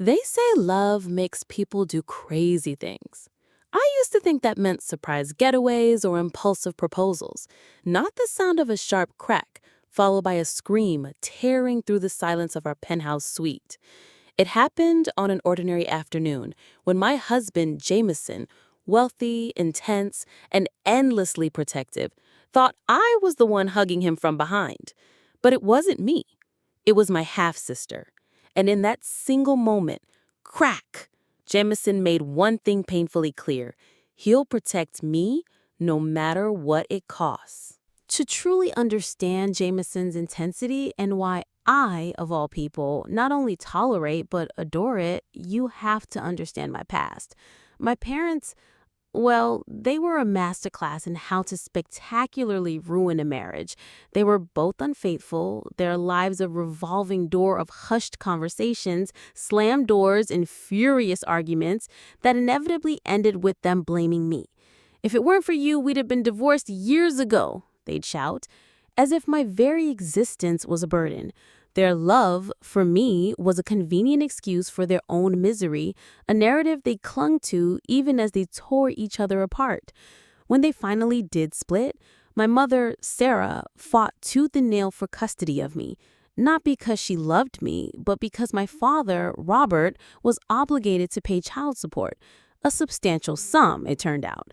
They say love makes people do crazy things. I used to think that meant surprise getaways or impulsive proposals, not the sound of a sharp crack, followed by a scream tearing through the silence of our penthouse suite. It happened on an ordinary afternoon when my husband, Jameson, wealthy, intense, and endlessly protective, thought I was the one hugging him from behind. But it wasn't me. It was my half sister. And in that single moment, crack, Jameson made one thing painfully clear: he'll protect me no matter what it costs. To truly understand Jameson's intensity and why I, of all people, not only tolerate but adore it, you have to understand my past. My parents, well, they were a masterclass in how to spectacularly ruin a marriage. They were both unfaithful, their lives a revolving door of hushed conversations, slammed doors, and furious arguments that inevitably ended with them blaming me. "If it weren't for you, we'd have been divorced years ago," they'd shout, as if my very existence was a burden. Their love for me was a convenient excuse for their own misery, a narrative they clung to even as they tore each other apart. When they finally did split, my mother, Sarah, fought tooth and nail for custody of me. Not because she loved me, but because my father, Robert, was obligated to pay child support. A substantial sum, it turned out.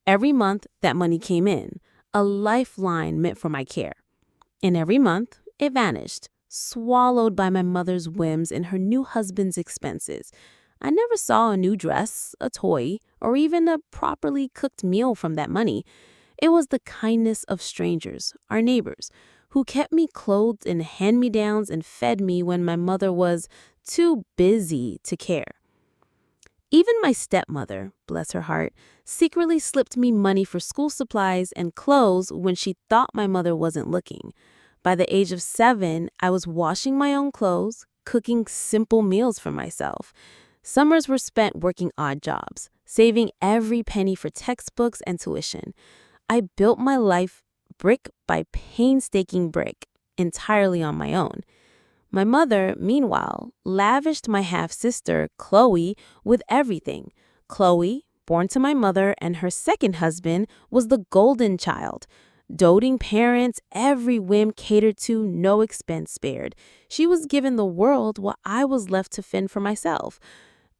Every month, that money came in, a lifeline meant for my care. And every month, it vanished, swallowed by my mother's whims and her new husband's expenses. I never saw a new dress, a toy, or even a properly cooked meal from that money. It was the kindness of strangers, our neighbors, who kept me clothed in hand-me-downs and fed me when my mother was too busy to care. Even my stepmother, bless her heart, secretly slipped me money for school supplies and clothes when she thought my mother wasn't looking. By the age of 7, I was washing my own clothes, cooking simple meals for myself. Summers were spent working odd jobs, saving every penny for textbooks and tuition. I built my life brick by painstaking brick, entirely on my own. My mother, meanwhile, lavished my half-sister, Chloe, with everything. Chloe, born to my mother and her second husband, was the golden child. Doting parents, every whim catered to, no expense spared. She was given the world while I was left to fend for myself.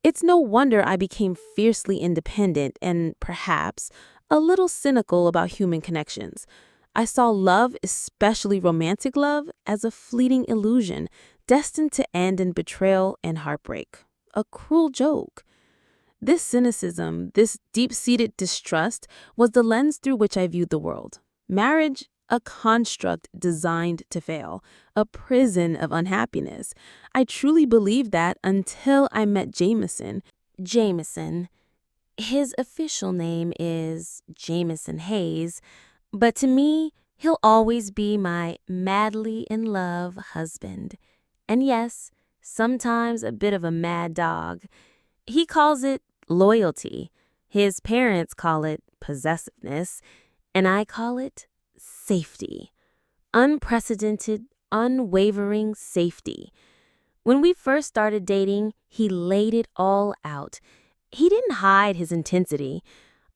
It's no wonder I became fiercely independent and, perhaps, a little cynical about human connections. I saw love, especially romantic love, as a fleeting illusion, destined to end in betrayal and heartbreak. A cruel joke. This cynicism, this deep-seated distrust, was the lens through which I viewed the world. Marriage, a construct designed to fail, a prison of unhappiness. I truly believed that until I met Jameson. Jameson. His official name is Jameson Hayes, but to me, he'll always be my madly in love husband. And yes, sometimes a bit of a mad dog. He calls it loyalty. His parents call it possessiveness, and I call it safety. Unprecedented, unwavering safety. When we first started dating, he laid it all out. He didn't hide his intensity.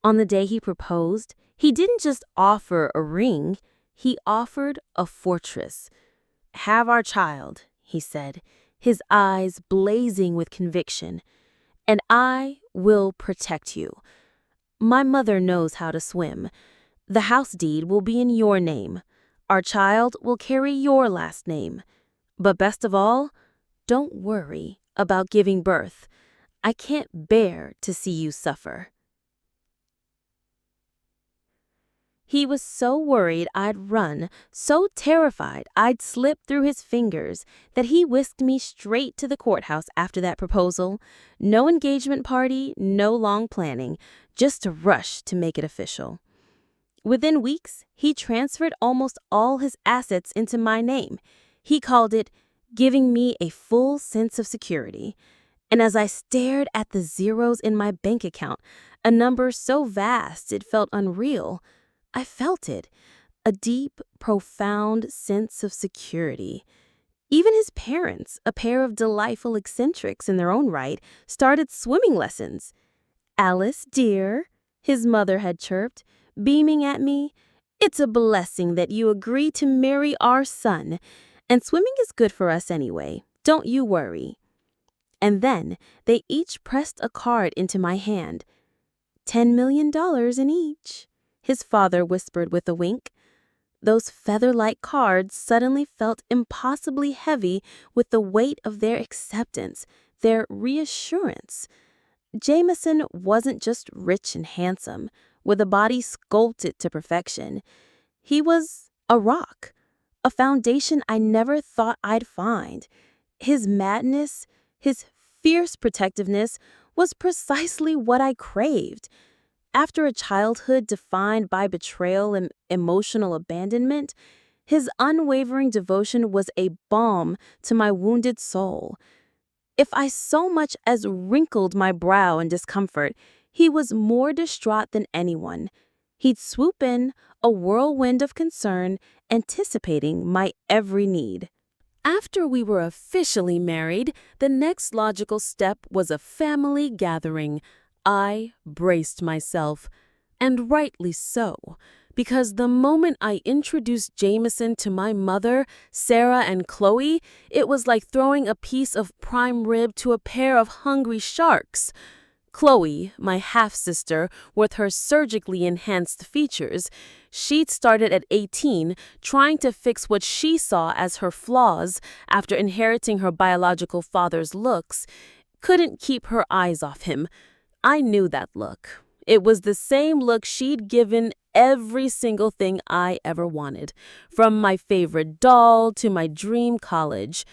On the day he proposed, he didn't just offer a ring, he offered a fortress. "Have our child," he said, his eyes blazing with conviction, "and I will protect you. My mother knows how to swim. The house deed will be in your name. Our child will carry your last name. But best of all, don't worry about giving birth. I can't bear to see you suffer." He was so worried I'd run, so terrified I'd slip through his fingers, that he whisked me straight to the courthouse after that proposal. No engagement party, no long planning, just a rush to make it official. Within weeks, he transferred almost all his assets into my name. He called it giving me a full sense of security. And as I stared at the zeros in my bank account, a number so vast it felt unreal, I felt it, a deep, profound sense of security. Even his parents, a pair of delightful eccentrics in their own right, started swimming lessons. "Alice, dear," his mother had chirped, beaming at me, "it's a blessing that you agreed to marry our son. And swimming is good for us anyway. Don't you worry." And then they each pressed a card into my hand. $10 million in each, his father whispered with a wink. Those feather-like cards suddenly felt impossibly heavy with the weight of their acceptance, their reassurance. Jameson wasn't just rich and handsome, with a body sculpted to perfection. He was a rock, a foundation I never thought I'd find. His madness, his fierce protectiveness, was precisely what I craved. After a childhood defined by betrayal and emotional abandonment, his unwavering devotion was a balm to my wounded soul. If I so much as wrinkled my brow in discomfort, he was more distraught than anyone. He'd swoop in, a whirlwind of concern, anticipating my every need. After we were officially married, the next logical step was a family gathering. I braced myself, and rightly so, because the moment I introduced Jameson to my mother, Sarah, and Chloe, it was like throwing a piece of prime rib to a pair of hungry sharks. Chloe, my half-sister, with her surgically enhanced features, she'd started at 18 trying to fix what she saw as her flaws after inheriting her biological father's looks, couldn't keep her eyes off him. I knew that look. It was the same look she'd given every single thing I ever wanted, from my favorite doll to my dream college.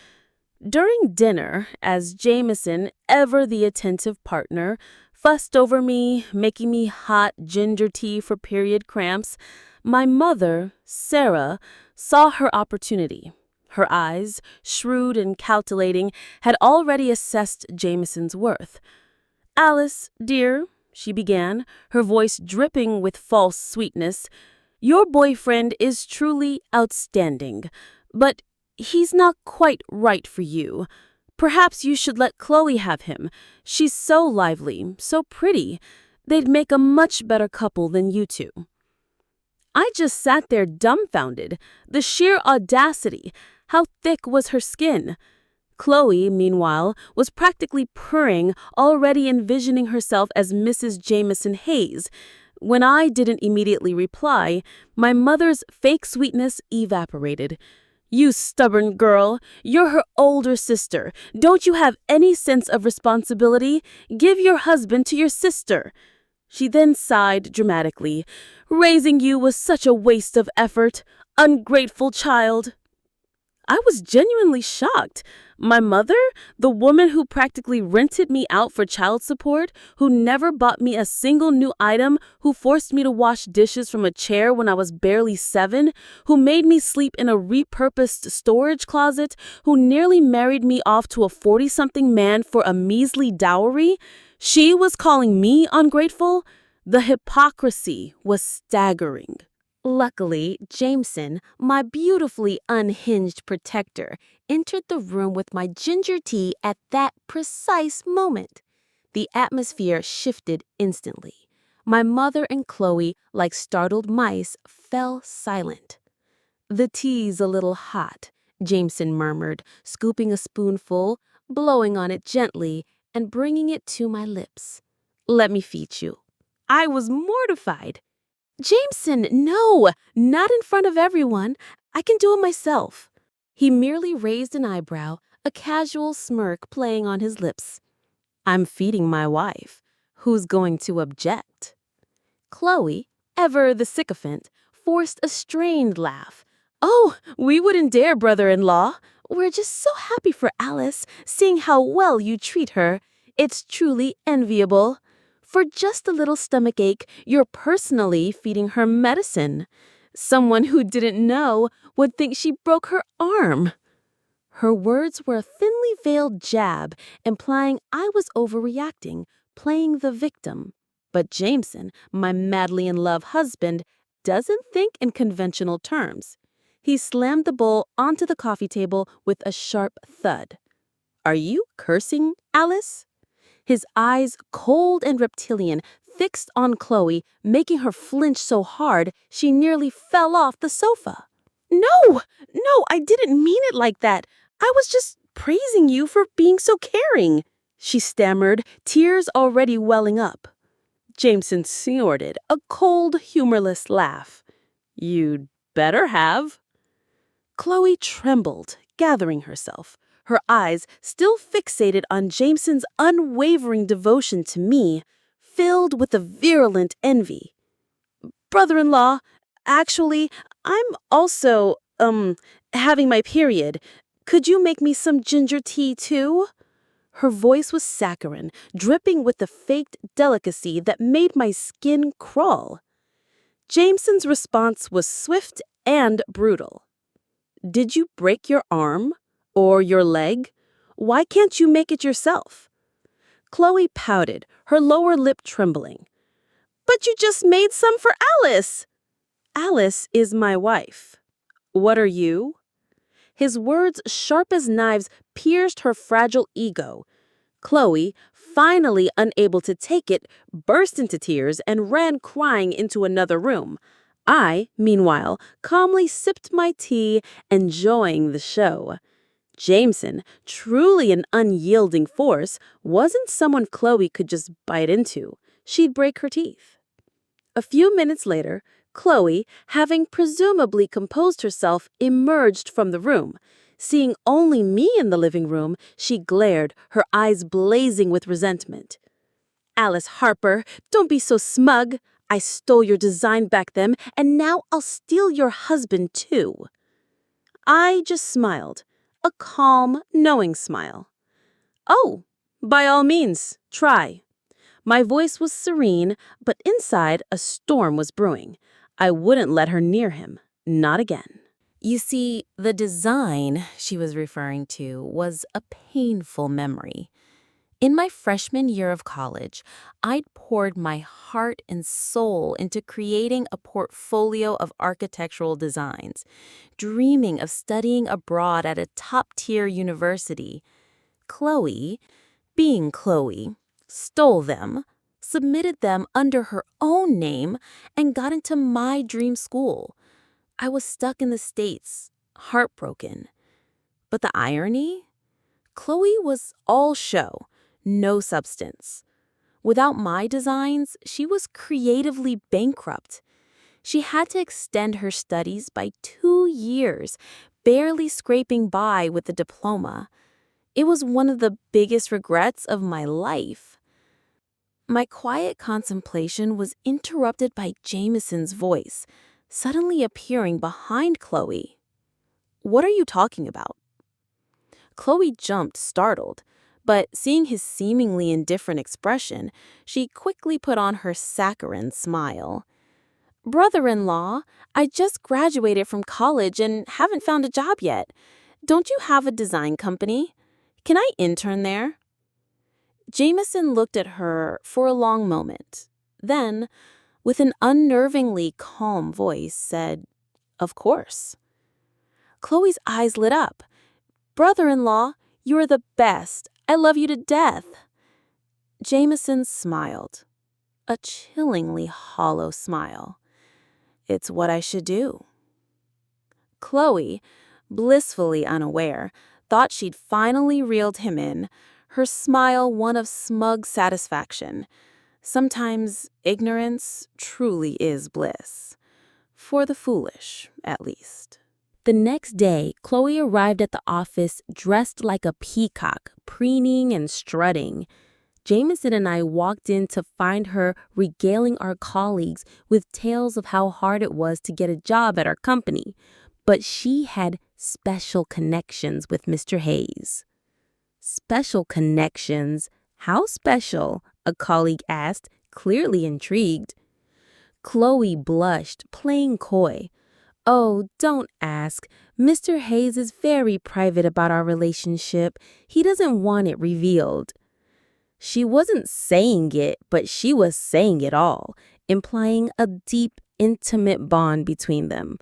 During dinner, as Jameson, ever the attentive partner, fussed over me, making me hot ginger tea for period cramps, my mother, Sarah, saw her opportunity. Her eyes, shrewd and calculating, had already assessed Jameson's worth. "Alice, dear," she began, her voice dripping with false sweetness, "your boyfriend is truly outstanding, but he's not quite right for you. Perhaps you should let Chloe have him. She's so lively, so pretty. They'd make a much better couple than you two." I just sat there dumbfounded. The sheer audacity. How thick was her skin? Chloe, meanwhile, was practically purring, already envisioning herself as Mrs. Jameson Hayes. When I didn't immediately reply, my mother's fake sweetness evaporated. "You stubborn girl, you're her older sister. Don't you have any sense of responsibility? Give your husband to your sister." She then sighed dramatically. "Raising you was such a waste of effort. Ungrateful child." I was genuinely shocked. My mother, the woman who practically rented me out for child support, who never bought me a single new item, who forced me to wash dishes from a chair when I was barely 7, who made me sleep in a repurposed storage closet, who nearly married me off to a 40-something man for a measly dowry, she was calling me ungrateful? The hypocrisy was staggering. Luckily, Jameson, my beautifully unhinged protector, entered the room with my ginger tea at that precise moment. The atmosphere shifted instantly. My mother and Chloe, like startled mice, fell silent. "The tea's a little hot," Jameson murmured, scooping a spoonful, blowing on it gently, and bringing it to my lips. "Let me feed you." I was mortified. "Jameson, no, not in front of everyone. I can do it myself." He merely raised an eyebrow, a casual smirk playing on his lips. "I'm feeding my wife. Who's going to object?" Chloe, ever the sycophant, forced a strained laugh. "Oh, we wouldn't dare, brother-in-law. We're just so happy for Alice, seeing how well you treat her. It's truly enviable. For just a little stomach ache, you're personally feeding her medicine. Someone who didn't know would think she broke her arm." Her words were a thinly veiled jab, implying I was overreacting, playing the victim. But Jameson, my madly in love husband, doesn't think in conventional terms. He slammed the bowl onto the coffee table with a sharp thud. "Are you cursing, Alice?" His eyes, cold and reptilian, fixed on Chloe, making her flinch so hard she nearly fell off the sofa. "No, no, I didn't mean it like that. I was just praising you for being so caring," she stammered, tears already welling up. Jameson snorted, a cold, humorless laugh. "You'd better have." Chloe trembled, gathering herself, her eyes still fixated on Jameson's unwavering devotion to me, filled with a virulent envy. "Brother-in-law, actually, I'm also, having my period. Could you make me some ginger tea, too?" Her voice was saccharine, dripping with the faked delicacy that made my skin crawl. Jameson's response was swift and brutal. "Did you break your arm? Or your leg? Why can't you make it yourself?" Chloe pouted, her lower lip trembling. "But you just made some for Alice." "Alice is my wife. What are you?" His words, sharp as knives, pierced her fragile ego. Chloe, finally unable to take it, burst into tears and ran crying into another room. I, meanwhile, calmly sipped my tea, enjoying the show. Jameson, truly an unyielding force, wasn't someone Chloe could just bite into. She'd break her teeth. A few minutes later, Chloe, having presumably composed herself, emerged from the room. Seeing only me in the living room, she glared, her eyes blazing with resentment. "Alice Harper, don't be so smug. I stole your design back then, and now I'll steal your husband too." I just smiled, a calm, knowing smile. "Oh, by all means, try." My voice was serene, but inside a storm was brewing. I wouldn't let her near him, not again. You see, the design she was referring to was a painful memory. In my freshman year of college, I'd poured my heart and soul into creating a portfolio of architectural designs, dreaming of studying abroad at a top-tier university. Chloe, being Chloe, stole them, submitted them under her own name, and got into my dream school. I was stuck in the States, heartbroken. But the irony? Chloe was all show, no substance. Without my designs, she was creatively bankrupt. She had to extend her studies by 2 years, barely scraping by with a diploma. It was one of the biggest regrets of my life. My quiet contemplation was interrupted by Jameson's voice, suddenly appearing behind Chloe. "What are you talking about?" Chloe jumped, startled, but seeing his seemingly indifferent expression, she quickly put on her saccharine smile. "Brother-in-law, I just graduated from college and haven't found a job yet. Don't you have a design company? Can I intern there?" Jameson looked at her for a long moment. Then, with an unnervingly calm voice, said, "Of course." Chloe's eyes lit up. "Brother-in-law, you're the best. I love you to death." Jameson smiled, a chillingly hollow smile. "It's what I should do." Chloe, blissfully unaware, thought she'd finally reeled him in, her smile one of smug satisfaction. Sometimes ignorance truly is bliss. For the foolish, at least. The next day, Chloe arrived at the office dressed like a peacock, preening and strutting. Jameson and I walked in to find her regaling our colleagues with tales of how hard it was to get a job at our company. But she had special connections with Mr. Hayes. "Special connections? How special?" a colleague asked, clearly intrigued. Chloe blushed, playing coy. "Oh, don't ask. Mr. Hayes is very private about our relationship. He doesn't want it revealed." She wasn't saying it, but she was saying it all, implying a deep, intimate bond between them.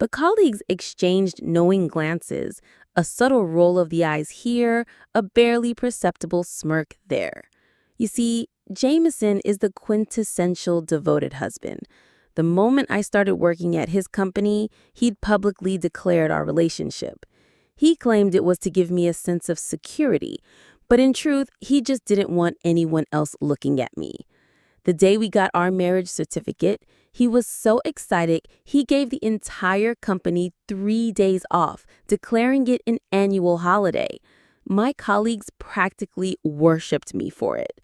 But colleagues exchanged knowing glances, a subtle roll of the eyes here, a barely perceptible smirk there. You see, Jameson is the quintessential devoted husband. The moment I started working at his company, he'd publicly declared our relationship. He claimed it was to give me a sense of security, but in truth, he just didn't want anyone else looking at me. The day we got our marriage certificate, he was so excited he gave the entire company 3 days off, declaring it an annual holiday. My colleagues practically worshipped me for it.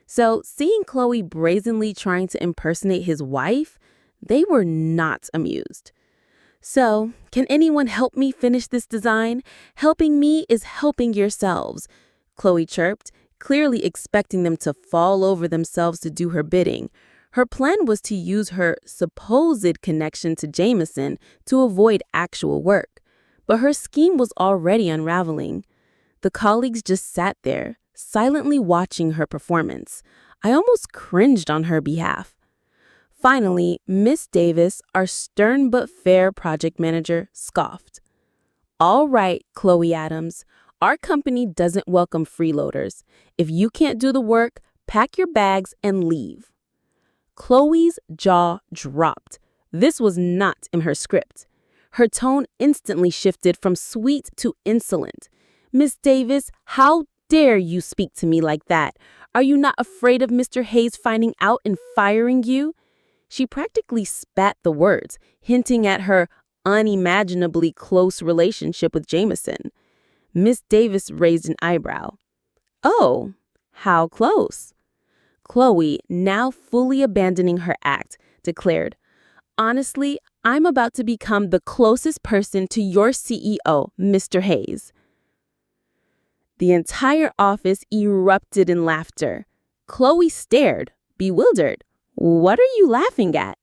So seeing Chloe brazenly trying to impersonate his wife, they were not amused. So, can anyone help me finish this design? Helping me is helping yourselves, Chloe chirped, clearly expecting them to fall over themselves to do her bidding. Her plan was to use her supposed connection to Jameson to avoid actual work. But her scheme was already unraveling. The colleagues just sat there, silently watching her performance. I almost cringed on her behalf. Finally, Miss Davis, our stern but fair project manager, scoffed. All right, Chloe Adams, our company doesn't welcome freeloaders. If you can't do the work, pack your bags and leave. Chloe's jaw dropped. This was not in her script. Her tone instantly shifted from sweet to insolent. Miss Davis, how dare you speak to me like that? Are you not afraid of Mr. Hayes finding out and firing you? She practically spat the words, hinting at her unimaginably close relationship with Jameson. Miss Davis raised an eyebrow. Oh, how close? Chloe, now fully abandoning her act, declared, honestly, I'm about to become the closest person to your CEO, Mr. Hayes. The entire office erupted in laughter. Chloe stared, bewildered. What are you laughing at?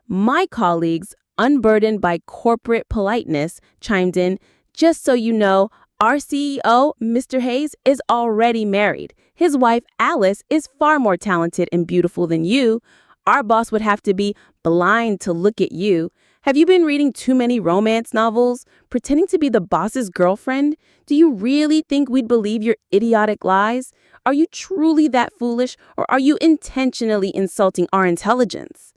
My colleagues, unburdened by corporate politeness, chimed in, just so you know, our CEO, Mr. Hayes, is already married. His wife, Alice, is far more talented and beautiful than you. Our boss would have to be blind to look at you. Have you been reading too many romance novels? Pretending to be the boss's girlfriend? Do you really think we'd believe your idiotic lies? Are you truly that foolish, or are you intentionally insulting our intelligence?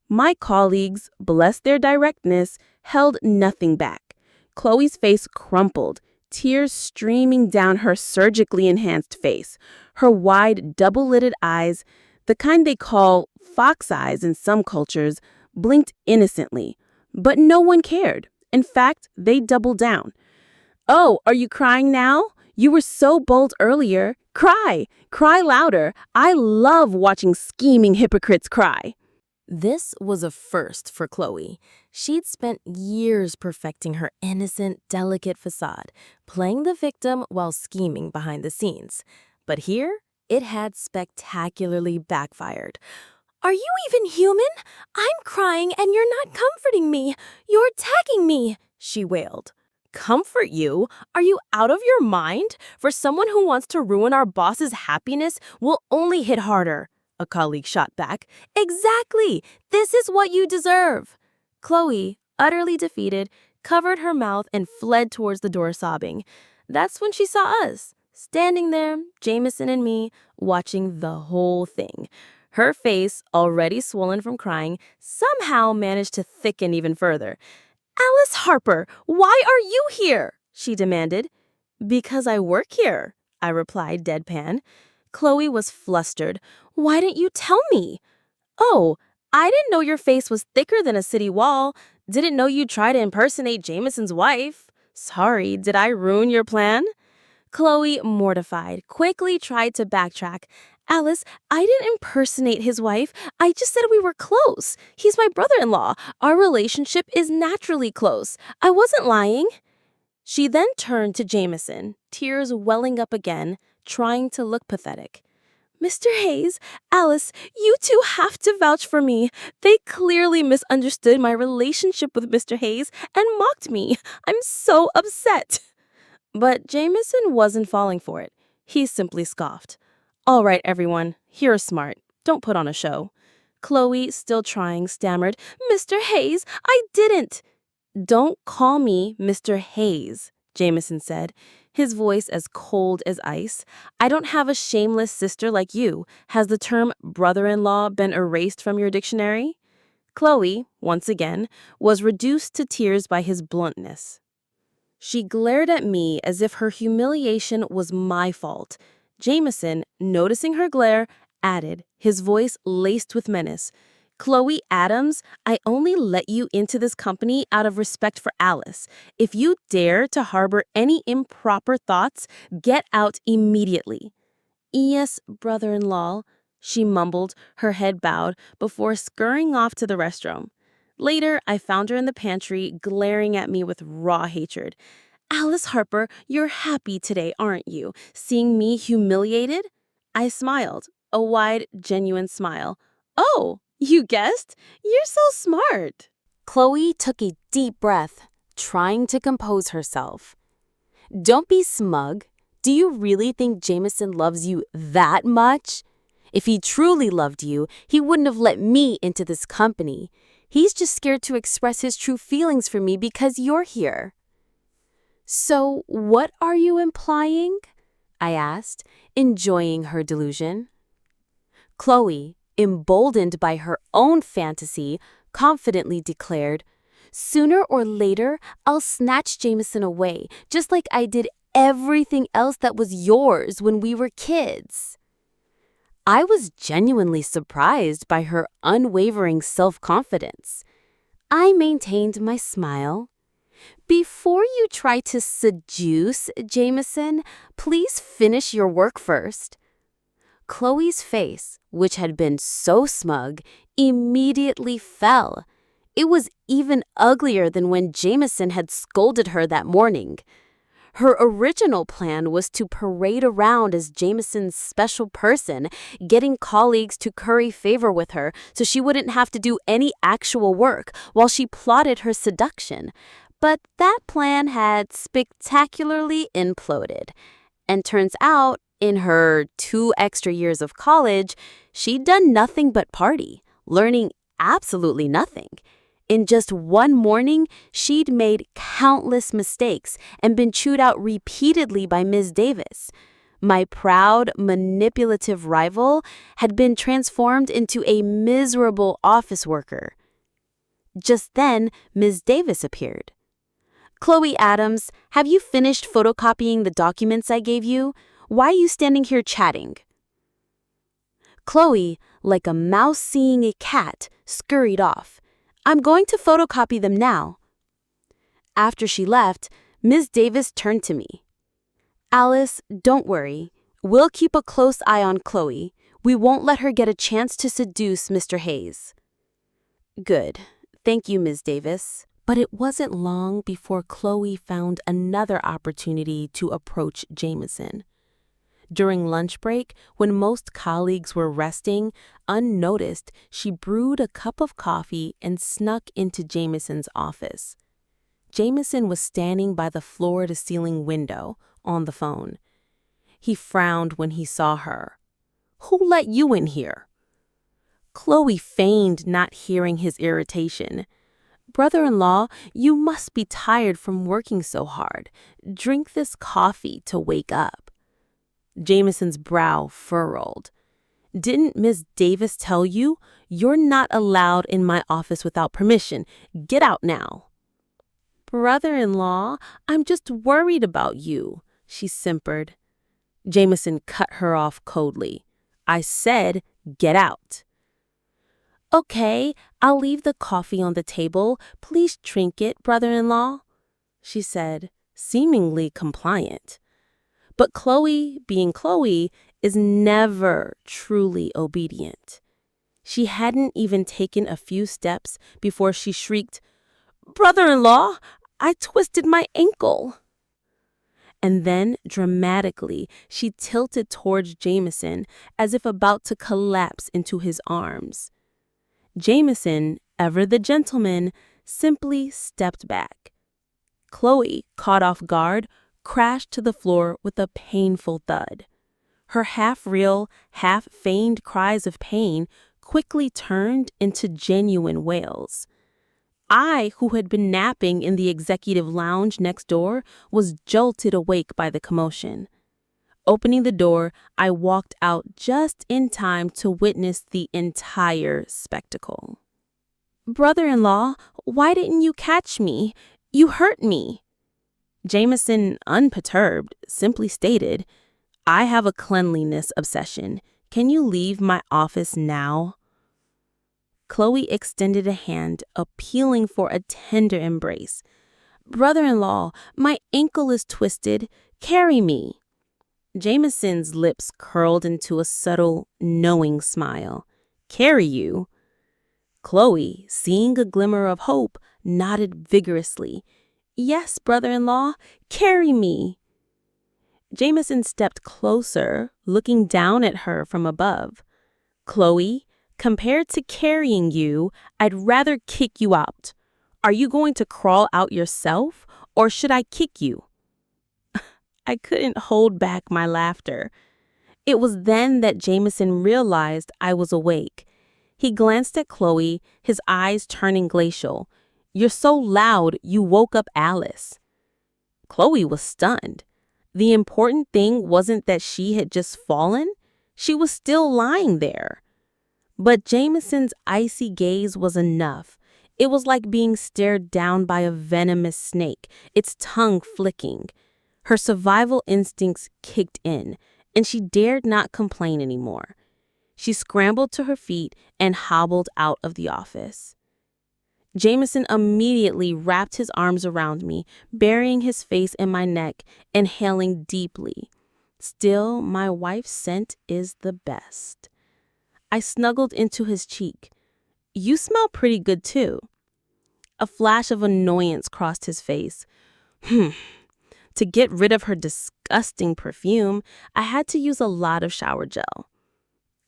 My colleagues, bless their directness, held nothing back. Chloe's face crumpled, tears streaming down her surgically enhanced face. Her wide, double-lidded eyes, the kind they call fox eyes in some cultures, blinked innocently. But no one cared. In fact, they doubled down. Oh, are you crying now? You were so bold earlier. Cry! Cry louder. I love watching scheming hypocrites cry. This was a first for Chloe. She'd spent years perfecting her innocent, delicate facade, playing the victim while scheming behind the scenes. But here, it had spectacularly backfired. Are you even human? I'm crying and you're not comforting me. You're attacking me, she wailed. Comfort you? Are you out of your mind? For someone who wants to ruin our boss's happiness, we'll only hit harder, a colleague shot back. Exactly! This is what you deserve. Chloe, utterly defeated, covered her mouth and fled towards the door sobbing. That's when she saw us, standing there, Jameson and me, watching the whole thing. Her face, already swollen from crying, somehow managed to thicken even further. Alice Harper, why are you here? She demanded. Because I work here, I replied deadpan. Chloe was flustered. Why didn't you tell me? Oh, I didn't know your face was thicker than a city wall. Didn't know you'd try to impersonate Jameson's wife. Sorry, did I ruin your plan? Chloe, mortified, quickly tried to backtrack. Alice, I didn't impersonate his wife. I just said we were close. He's my brother-in-law. Our relationship is naturally close. I wasn't lying. She then turned to Jameson, tears welling up again, trying to look pathetic. Mr. Hayes, Alice, you two have to vouch for me. They clearly misunderstood my relationship with Mr. Hayes and mocked me. I'm so upset. But Jameson wasn't falling for it. He simply scoffed. All right, everyone, you're smart. Don't put on a show. Chloe, still trying, stammered, Mr. Hayes, I didn't. Don't call me Mr. Hayes, Jameson said, his voice as cold as ice. I don't have a shameless sister like you. Has the term brother-in-law been erased from your dictionary? Chloe, once again, was reduced to tears by his bluntness. She glared at me as if her humiliation was my fault. Jameson, noticing her glare, added, his voice laced with menace, Chloe Adams, I only let you into this company out of respect for Alice. If you dare to harbor any improper thoughts, get out immediately. Yes, brother-in-law, she mumbled, her head bowed, before scurrying off to the restroom. Later, I found her in the pantry, glaring at me with raw hatred. Alice Harper, you're happy today, aren't you, seeing me humiliated? I smiled, a wide, genuine smile. Oh, you guessed? You're so smart. Chloe took a deep breath, trying to compose herself. Don't be smug. Do you really think Jameson loves you that much? If he truly loved you, he wouldn't have let me into this company. He's just scared to express his true feelings for me because you're here. So, what are you implying? I asked, enjoying her delusion. Chloe, emboldened by her own fantasy, confidently declared, Sooner or later, I'll snatch Jameson away, just like I did everything else that was yours when we were kids. I was genuinely surprised by her unwavering self-confidence. I maintained my smile. Before you try to seduce Jameson, please finish your work first. Chloe's face, which had been so smug, immediately fell. It was even uglier than when Jameson had scolded her that morning. Her original plan was to parade around as Jameson's special person, getting colleagues to curry favor with her so she wouldn't have to do any actual work while she plotted her seduction. But that plan had spectacularly imploded. And turns out, in her 2 extra years of college, she'd done nothing but party, learning absolutely nothing. In just one morning, she'd made countless mistakes and been chewed out repeatedly by Ms. Davis. My proud, manipulative rival had been transformed into a miserable office worker. Just then, Ms. Davis appeared. Chloe Adams, have you finished photocopying the documents I gave you? Why are you standing here chatting? Chloe, like a mouse seeing a cat, scurried off. I'm going to photocopy them now. After she left, Ms. Davis turned to me. Alice, don't worry. We'll keep a close eye on Chloe. We won't let her get a chance to seduce Mr. Hayes. Good. Thank you, Ms. Davis. But it wasn't long before Chloe found another opportunity to approach Jameson. During lunch break, when most colleagues were resting, unnoticed, she brewed a cup of coffee and snuck into Jameson's office. Jameson was standing by the floor-to-ceiling window, on the phone. He frowned when he saw her. Who let you in here? Chloe feigned not hearing his irritation. Brother-in-law, you must be tired from working so hard. Drink this coffee to wake up. Jameson's brow furrowed. Didn't Miss Davis tell you? You're not allowed in my office without permission. Get out now. Brother-in-law, I'm just worried about you, she simpered. Jameson cut her off coldly. I said, get out. Okay, I'll leave the coffee on the table. Please drink it, brother-in-law, she said, seemingly compliant. But Chloe, being Chloe, is never truly obedient. She hadn't even taken a few steps before she shrieked, Brother-in-law, I twisted my ankle. And then, dramatically, she tilted towards Jameson as if about to collapse into his arms. Jameson, ever the gentleman, simply stepped back. Chloe, caught off guard, crashed to the floor with a painful thud. Her half-real, half-feigned cries of pain quickly turned into genuine wails. I, who had been napping in the executive lounge next door, was jolted awake by the commotion. Opening the door, I walked out just in time to witness the entire spectacle. "Brother-in-law, why didn't you catch me? You hurt me." Jameson, unperturbed, simply stated, "I have a cleanliness obsession. Can you leave my office now?" Chloe extended a hand, appealing for a tender embrace. "Brother-in-law, my ankle is twisted. Carry me." Jameson's lips curled into a subtle, knowing smile. "Carry you?" Chloe, seeing a glimmer of hope, nodded vigorously. "Yes, brother-in-law, carry me." Jameson stepped closer, looking down at her from above. "Chloe, compared to carrying you, I'd rather kick you out. Are you going to crawl out yourself, or should I kick you?" I couldn't hold back my laughter. It was then that Jameson realized I was awake. He glanced at Chloe, his eyes turning glacial. "You're so loud, you woke up Alice." Chloe was stunned. The important thing wasn't that she had just fallen. She was still lying there. But Jameson's icy gaze was enough. It was like being stared down by a venomous snake, its tongue flicking. Her survival instincts kicked in, and she dared not complain anymore. She scrambled to her feet and hobbled out of the office. Jameson immediately wrapped his arms around me, burying his face in my neck, inhaling deeply. Still, my wife's scent is the best. I snuggled into his cheek. "You smell pretty good, too." A flash of annoyance crossed his face. To get rid of her disgusting perfume, I had to use a lot of shower gel.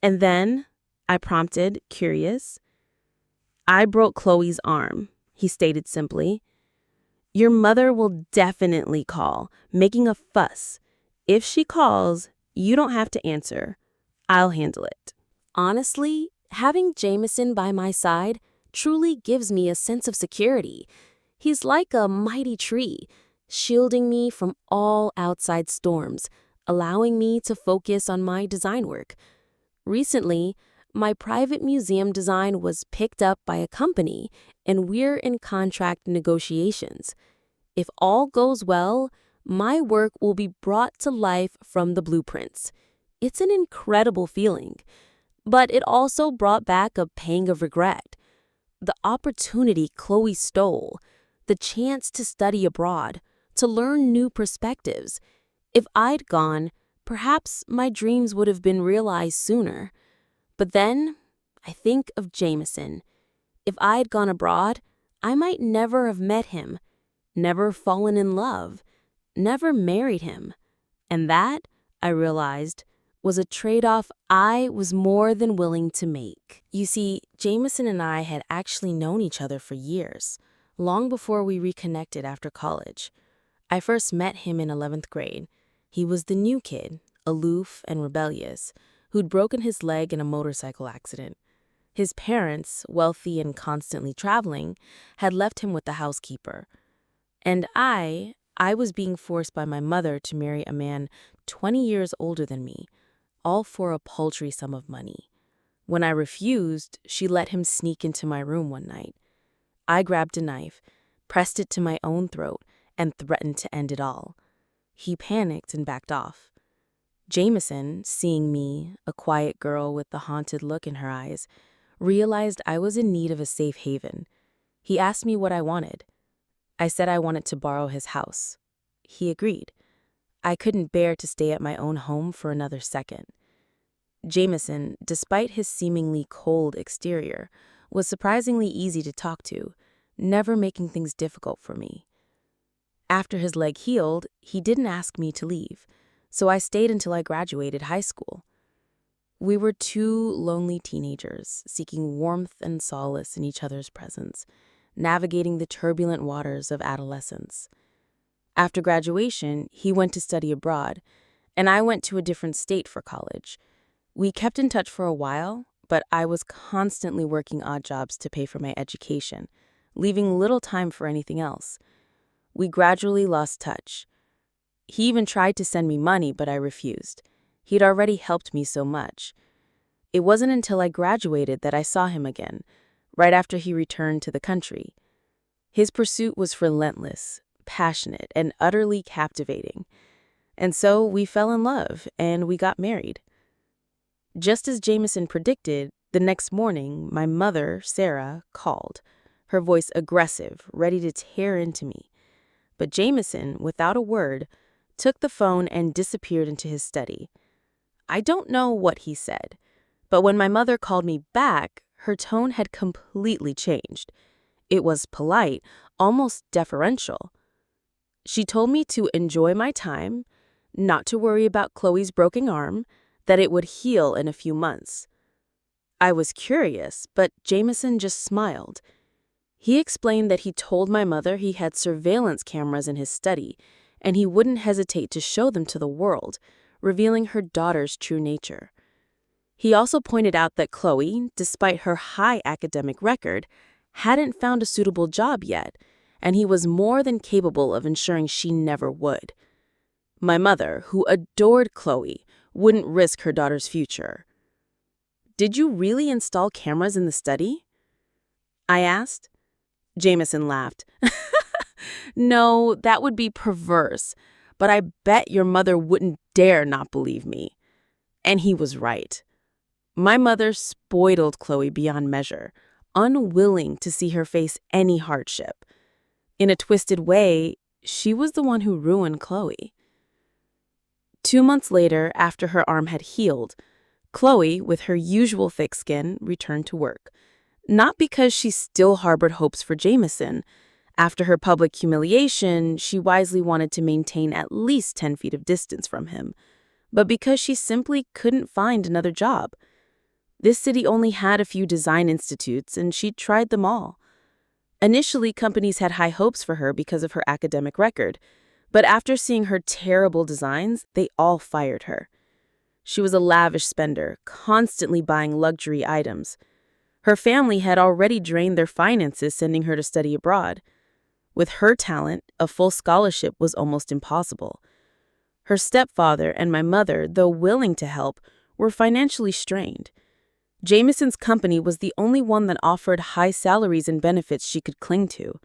"And then," I prompted, curious. "I broke Chloe's arm," he stated simply. "Your mother will definitely call, making a fuss. If she calls, you don't have to answer. I'll handle it." Honestly, having Jameson by my side truly gives me a sense of security. He's like a mighty tree, shielding me from all outside storms, allowing me to focus on my design work. Recently, my private museum design was picked up by a company, and we're in contract negotiations. If all goes well, my work will be brought to life from the blueprints. It's an incredible feeling. But it also brought back a pang of regret. The opportunity Chloe stole, the chance to study abroad, to learn new perspectives. If I'd gone, perhaps my dreams would have been realized sooner. But then, I think of Jameson. If I'd gone abroad, I might never have met him, never fallen in love, never married him. And that, I realized, was a trade-off I was more than willing to make. You see, Jameson and I had actually known each other for years, long before we reconnected after college. I first met him in 11th grade. He was the new kid, aloof and rebellious, who'd broken his leg in a motorcycle accident. His parents, wealthy and constantly traveling, had left him with the housekeeper. And I was being forced by my mother to marry a man 20 years older than me, all for a paltry sum of money. When I refused, she let him sneak into my room one night. I grabbed a knife, pressed it to my own throat, and threatened to end it all. He panicked and backed off. Jameson, seeing me, a quiet girl with the haunted look in her eyes, realized I was in need of a safe haven. He asked me what I wanted. I said I wanted to borrow his house. He agreed. I couldn't bear to stay at my own home for another second. Jameson, despite his seemingly cold exterior, was surprisingly easy to talk to, never making things difficult for me. After his leg healed, he didn't ask me to leave, so I stayed until I graduated high school. We were two lonely teenagers, seeking warmth and solace in each other's presence, navigating the turbulent waters of adolescence. After graduation, he went to study abroad, and I went to a different state for college. We kept in touch for a while, but I was constantly working odd jobs to pay for my education, leaving little time for anything else. We gradually lost touch. He even tried to send me money, but I refused. He'd already helped me so much. It wasn't until I graduated that I saw him again, right after he returned to the country. His pursuit was relentless, passionate, and utterly captivating. And so we fell in love, and we got married. Just as Jameson predicted, the next morning, my mother, Sarah, called, her voice aggressive, ready to tear into me. But Jameson, without a word, took the phone and disappeared into his study. I don't know what he said, but when my mother called me back, her tone had completely changed. It was polite, almost deferential. She told me to enjoy my time, not to worry about Chloe's broken arm, that it would heal in a few months. I was curious, but Jameson just smiled. He explained that he told my mother he had surveillance cameras in his study, and he wouldn't hesitate to show them to the world, revealing her daughter's true nature. He also pointed out that Chloe, despite her high academic record, hadn't found a suitable job yet, and he was more than capable of ensuring she never would. My mother, who adored Chloe, wouldn't risk her daughter's future. "Did you really install cameras in the study?" I asked. Jameson laughed. "No, that would be perverse, but I bet your mother wouldn't dare not believe me." And he was right. My mother spoiled Chloe beyond measure, unwilling to see her face any hardship. In a twisted way, she was the one who ruined Chloe. 2 months later, after her arm had healed, Chloe, with her usual thick skin, returned to work. Not because she still harbored hopes for Jameson. After her public humiliation, she wisely wanted to maintain at least 10 feet of distance from him, but because she simply couldn't find another job. This city only had a few design institutes, and she'd tried them all. Initially, companies had high hopes for her because of her academic record, but after seeing her terrible designs, they all fired her. She was a lavish spender, constantly buying luxury items. Her family had already drained their finances sending her to study abroad. With her talent, a full scholarship was almost impossible. Her stepfather and my mother, though willing to help, were financially strained. Jameson's company was the only one that offered high salaries and benefits she could cling to.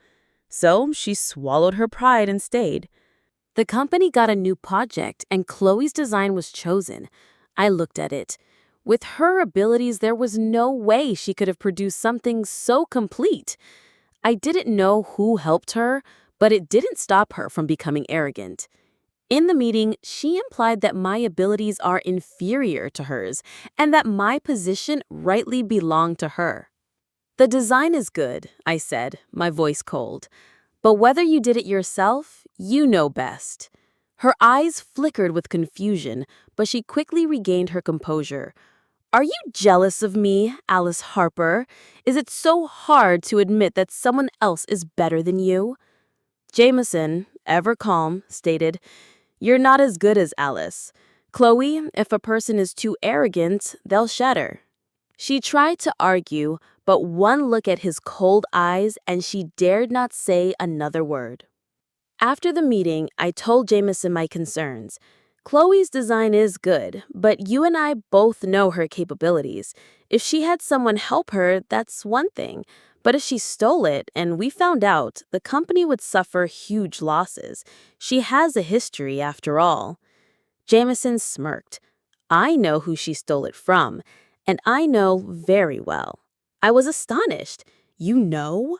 So she swallowed her pride and stayed. The company got a new project, and Chloe's design was chosen. I looked at it. With her abilities, there was no way she could have produced something so complete. I didn't know who helped her, but it didn't stop her from becoming arrogant. In the meeting, she implied that my abilities are inferior to hers and that my position rightly belonged to her. "The design is good," I said, my voice cold. "But whether you did it yourself, you know best." Her eyes flickered with confusion, but she quickly regained her composure. "Are you jealous of me, Alice Harper? Is it so hard to admit that someone else is better than you?" Jameson, ever calm, stated, "You're not as good as Alice. Chloe, if a person is too arrogant, they'll shatter." She tried to argue, but one look at his cold eyes and she dared not say another word. After the meeting, I told Jameson my concerns. "Chloe's design is good, but you and I both know her capabilities. If she had someone help her, that's one thing. But if she stole it and we found out, the company would suffer huge losses. She has a history, after all." Jameson smirked. "I know who she stole it from, and I know very well." I was astonished. "You know?"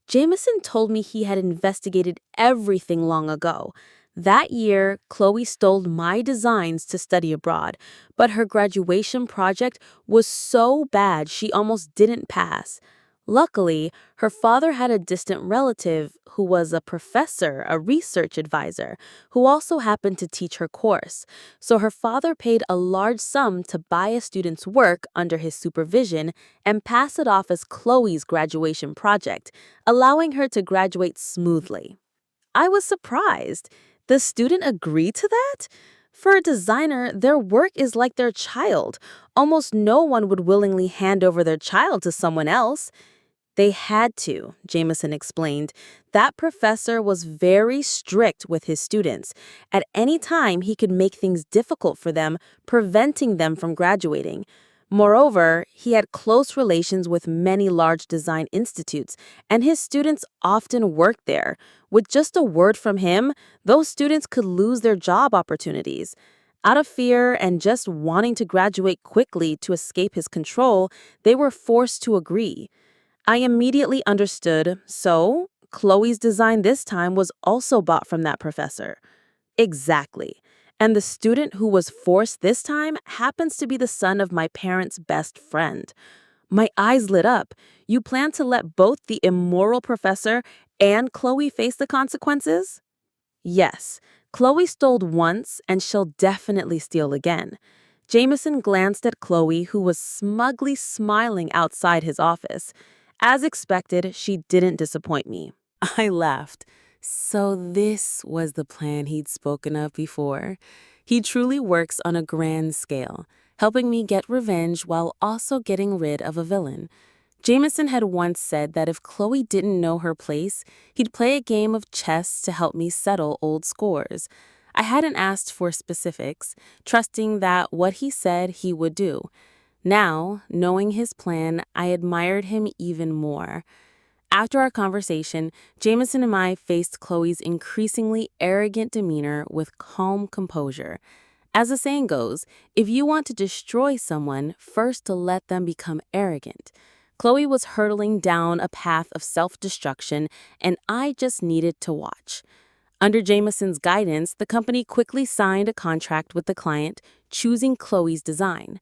Jameson told me he had investigated everything long ago. That year, Chloe stole my designs to study abroad, but her graduation project was so bad she almost didn't pass. Luckily, her father had a distant relative who was a professor, a research advisor, who also happened to teach her course. So her father paid a large sum to buy a student's work under his supervision and pass it off as Chloe's graduation project, allowing her to graduate smoothly. I was surprised. The student agreed to that? For a designer, their work is like their child. Almost no one would willingly hand over their child to someone else. They had to, Jameson explained. That professor was very strict with his students. At any time, he could make things difficult for them, preventing them from graduating. Moreover, he had close relations with many large design institutes, and his students often worked there. With just a word from him, those students could lose their job opportunities. Out of fear and just wanting to graduate quickly to escape his control, they were forced to agree. I immediately understood, so Chloe's design this time was also bought from that professor. Exactly. And the student who was forced this time happens to be the son of my parents' best friend. My eyes lit up. You plan to let both the immoral professor and Chloe face the consequences? Yes. Chloe stole once, and she'll definitely steal again. Jameson glanced at Chloe, who was smugly smiling outside his office. As expected, she didn't disappoint me. I laughed. So this was the plan he'd spoken of before. He truly works on a grand scale, helping me get revenge while also getting rid of a villain. Jameson had once said that if Chloe didn't know her place, he'd play a game of chess to help me settle old scores. I hadn't asked for specifics, trusting that what he said he would do. Now, knowing his plan, I admired him even more. After our conversation, Jameson and I faced Chloe's increasingly arrogant demeanor with calm composure. As the saying goes, if you want to destroy someone, first let them become arrogant. Chloe was hurtling down a path of self-destruction, and I just needed to watch. Under Jameson's guidance, the company quickly signed a contract with the client, choosing Chloe's design.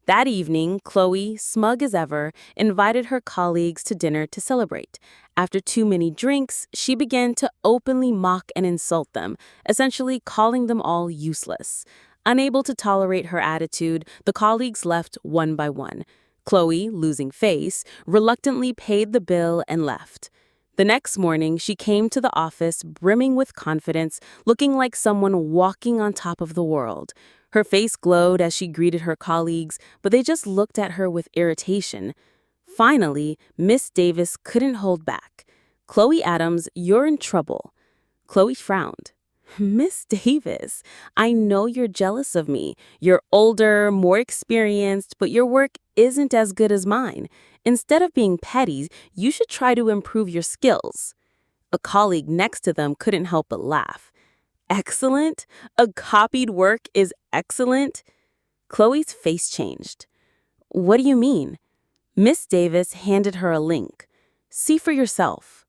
That evening, Chloe, smug as ever, invited her colleagues to dinner to celebrate. After too many drinks, she began to openly mock and insult them, essentially calling them all useless. Unable to tolerate her attitude, the colleagues left one by one. Chloe, losing face, reluctantly paid the bill and left. The next morning, she came to the office brimming with confidence, looking like someone walking on top of the world. Her face glowed as she greeted her colleagues, but they just looked at her with irritation. Finally, Miss Davis couldn't hold back. "Chloe Adams, you're in trouble." Chloe frowned. "Miss Davis, I know you're jealous of me. You're older, more experienced, but your work isn't as good as mine. Instead of being petty, you should try to improve your skills." A colleague next to them couldn't help but laugh. "Excellent? A copied work is excellent?" Chloe's face changed. "What do you mean?" Miss Davis handed her a link. "See for yourself."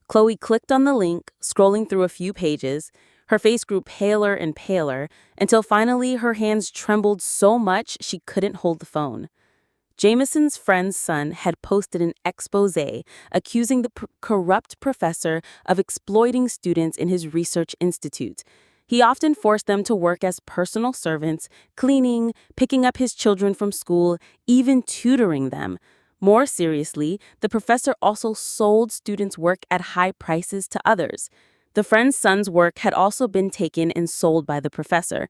Chloe clicked on the link, scrolling through a few pages. Her face grew paler and paler, until finally her hands trembled so much she couldn't hold the phone. Jameson's friend's son had posted an expose accusing the corrupt professor of exploiting students in his research institute. He often forced them to work as personal servants, cleaning, picking up his children from school, even tutoring them. More seriously, the professor also sold students' work at high prices to others. The friend's son's work had also been taken and sold by the professor.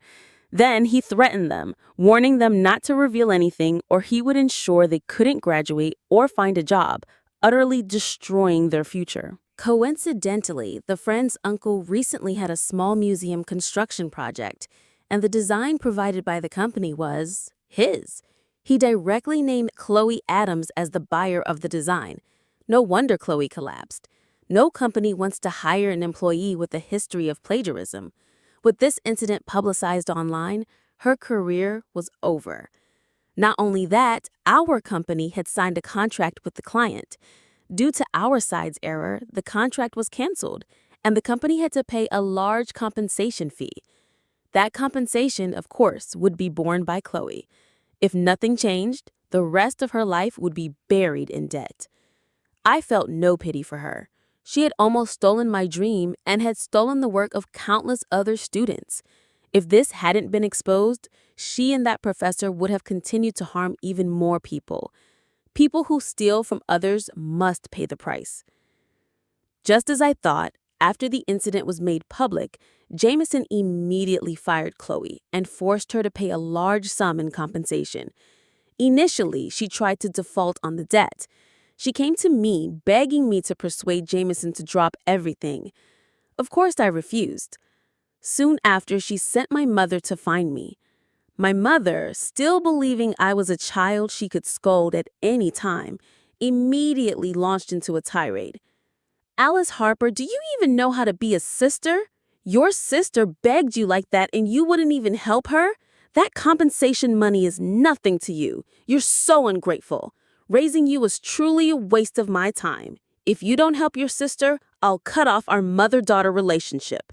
Then he threatened them, warning them not to reveal anything or he would ensure they couldn't graduate or find a job, utterly destroying their future. Coincidentally, the friend's uncle recently had a small museum construction project, and the design provided by the company was his. He directly named Chloe Adams as the buyer of the design. No wonder Chloe collapsed. No company wants to hire an employee with a history of plagiarism. With this incident publicized online, her career was over. Not only that, our company had signed a contract with the client. Due to our side's error, the contract was canceled, and the company had to pay a large compensation fee. That compensation, of course, would be borne by Chloe. If nothing changed, the rest of her life would be buried in debt. I felt no pity for her. She had almost stolen my dream and had stolen the work of countless other students. If this hadn't been exposed, she and that professor would have continued to harm even more people. People who steal from others must pay the price. Just as I thought, after the incident was made public, Jameson immediately fired Chloe and forced her to pay a large sum in compensation. Initially, she tried to default on the debt. She came to me, begging me to persuade Jameson to drop everything. Of course, I refused. Soon after, she sent my mother to find me. My mother, still believing I was a child she could scold at any time, immediately launched into a tirade. Alice Harper, do you even know how to be a sister? Your sister begged you like that and you wouldn't even help her? That compensation money is nothing to you. You're so ungrateful. Raising you was truly a waste of my time. If you don't help your sister, I'll cut off our mother-daughter relationship.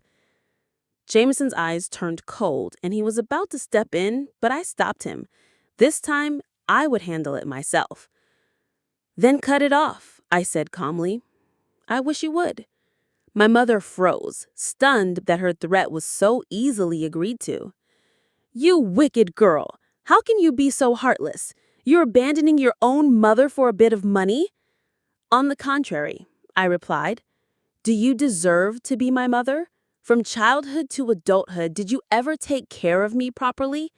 Jameson's eyes turned cold and he was about to step in, but I stopped him. This time, I would handle it myself. Then cut it off, I said calmly. I wish you would. My mother froze, stunned that her threat was so easily agreed to. You wicked girl! How can you be so heartless? You're abandoning your own mother for a bit of money? On the contrary, I replied. Do you deserve to be my mother? From childhood to adulthood, did you ever take care of me properly?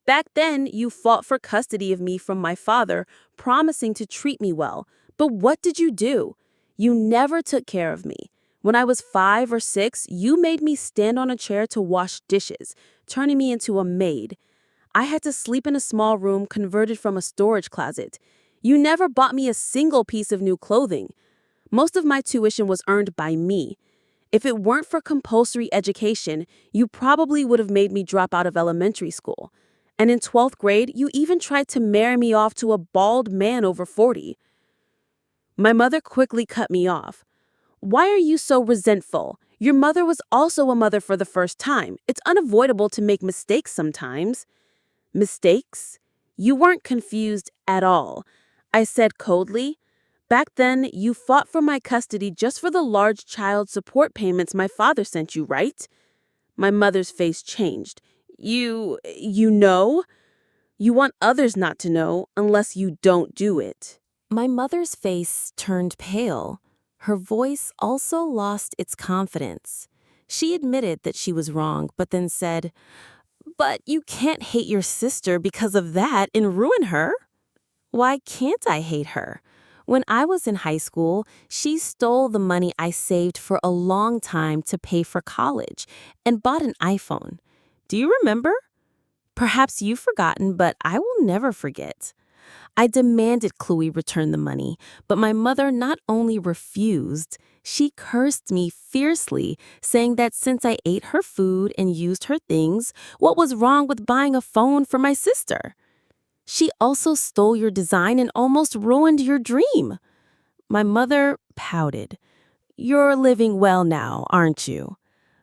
Back then, you fought for custody of me from my father, promising to treat me well. But what did you do? You never took care of me. When I was 5 or 6, you made me stand on a chair to wash dishes, turning me into a maid. I had to sleep in a small room converted from a storage closet. You never bought me a single piece of new clothing. Most of my tuition was earned by me. If it weren't for compulsory education, you probably would have made me drop out of elementary school. And in 12th grade, you even tried to marry me off to a bald man over 40. My mother quickly cut me off. Why are you so resentful? Your mother was also a mother for the first time. It's unavoidable to make mistakes sometimes. Mistakes? You weren't confused at all, I said coldly. Back then, you fought for my custody just for the large child support payments my father sent you, right? My mother's face changed. You know? You want others not to know unless you don't do it. My mother's face turned pale. Her voice also lost its confidence. She admitted that she was wrong, but then said, "But you can't hate your sister because of that and ruin her." Why can't I hate her? When I was in high school, she stole the money I saved for a long time to pay for college and bought an iPhone. Do you remember? Perhaps you've forgotten, but I will never forget. I demanded Chloe return the money, but my mother not only refused, she cursed me fiercely, saying that since I ate her food and used her things, what was wrong with buying a phone for my sister? She also stole your design and almost ruined your dream. My mother pouted. You're living well now, aren't you?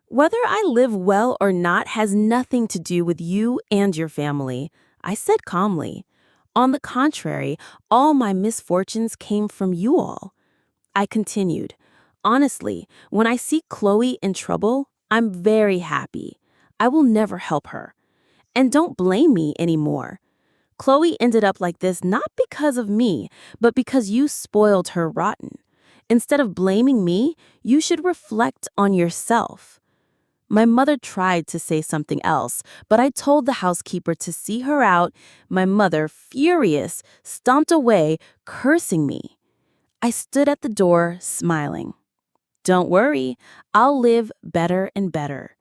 Whether I live well or not has nothing to do with you and your family, I said calmly. On the contrary, all my misfortunes came from you all. I continued. Honestly, when I see Chloe in trouble, I'm very happy. I will never help her. And don't blame me anymore. Chloe ended up like this not because of me, but because you spoiled her rotten. Instead of blaming me, you should reflect on yourself. My mother tried to say something else, but I told the housekeeper to see her out. My mother, furious, stomped away, cursing me. I stood at the door, smiling. Don't worry, I'll live better and better.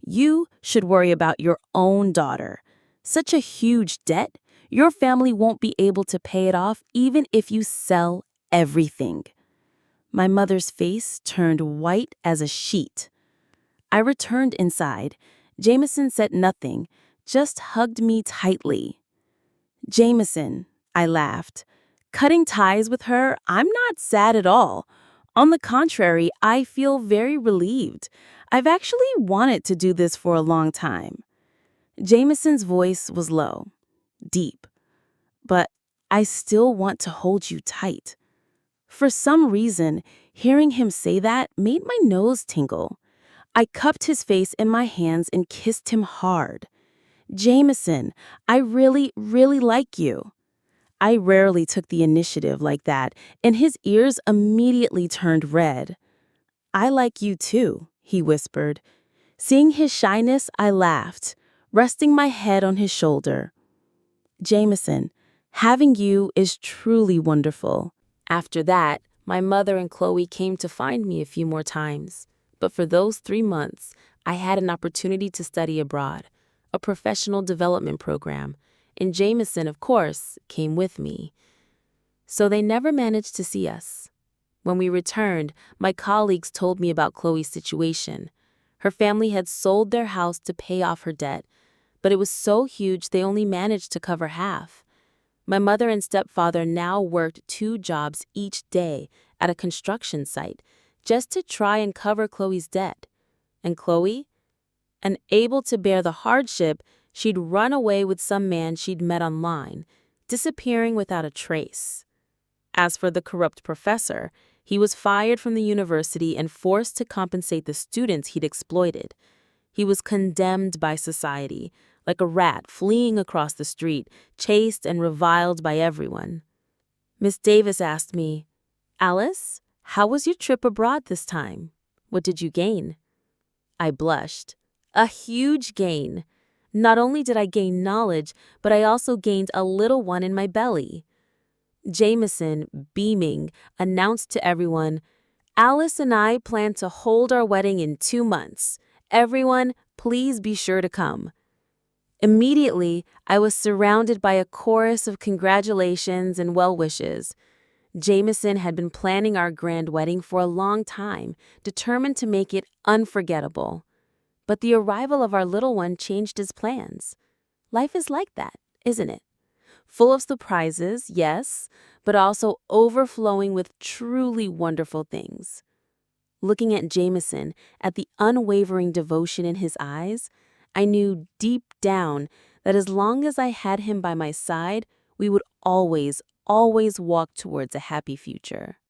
You should worry about your own daughter. Such a huge debt, your family won't be able to pay it off even if you sell everything. My mother's face turned white as a sheet. I returned inside. Jameson said nothing, just hugged me tightly. Jameson, I laughed. Cutting ties with her, I'm not sad at all. On the contrary, I feel very relieved. I've actually wanted to do this for a long time. Jameson's voice was low, deep, but I still want to hold you tight. For some reason, hearing him say that made my nose tingle. I cupped his face in my hands and kissed him hard. Jameson, I really, really like you. I rarely took the initiative like that, and his ears immediately turned red. I like you too, he whispered. Seeing his shyness, I laughed, resting my head on his shoulder. Jameson, having you is truly wonderful. After that, my mother and Chloe came to find me a few more times. But for those 3 months, I had an opportunity to study abroad, a professional development program, and Jameson, of course, came with me. So they never managed to see us. When we returned, my colleagues told me about Chloe's situation. Her family had sold their house to pay off her debt, but it was so huge they only managed to cover half. My mother and stepfather now worked 2 jobs each day at a construction site just to try and cover Chloe's debt. And Chloe? Unable to bear the hardship, she'd run away with some man she'd met online, disappearing without a trace. As for the corrupt professor, he was fired from the university and forced to compensate the students he'd exploited. He was condemned by society, like a rat fleeing across the street, chased and reviled by everyone. Miss Davis asked me, "Alice, how was your trip abroad this time? What did you gain?" I blushed. A huge gain. Not only did I gain knowledge, but I also gained a little one in my belly. Jameson, beaming, announced to everyone, "Alice and I plan to hold our wedding in 2 months. Everyone, please be sure to come." Immediately, I was surrounded by a chorus of congratulations and well wishes. Jameson had been planning our grand wedding for a long time, determined to make it unforgettable. But the arrival of our little one changed his plans. Life is like that, isn't it? Full of surprises, yes, but also overflowing with truly wonderful things. Looking at Jameson, at the unwavering devotion in his eyes, I knew deep down that as long as I had him by my side, we would always walk towards a happy future.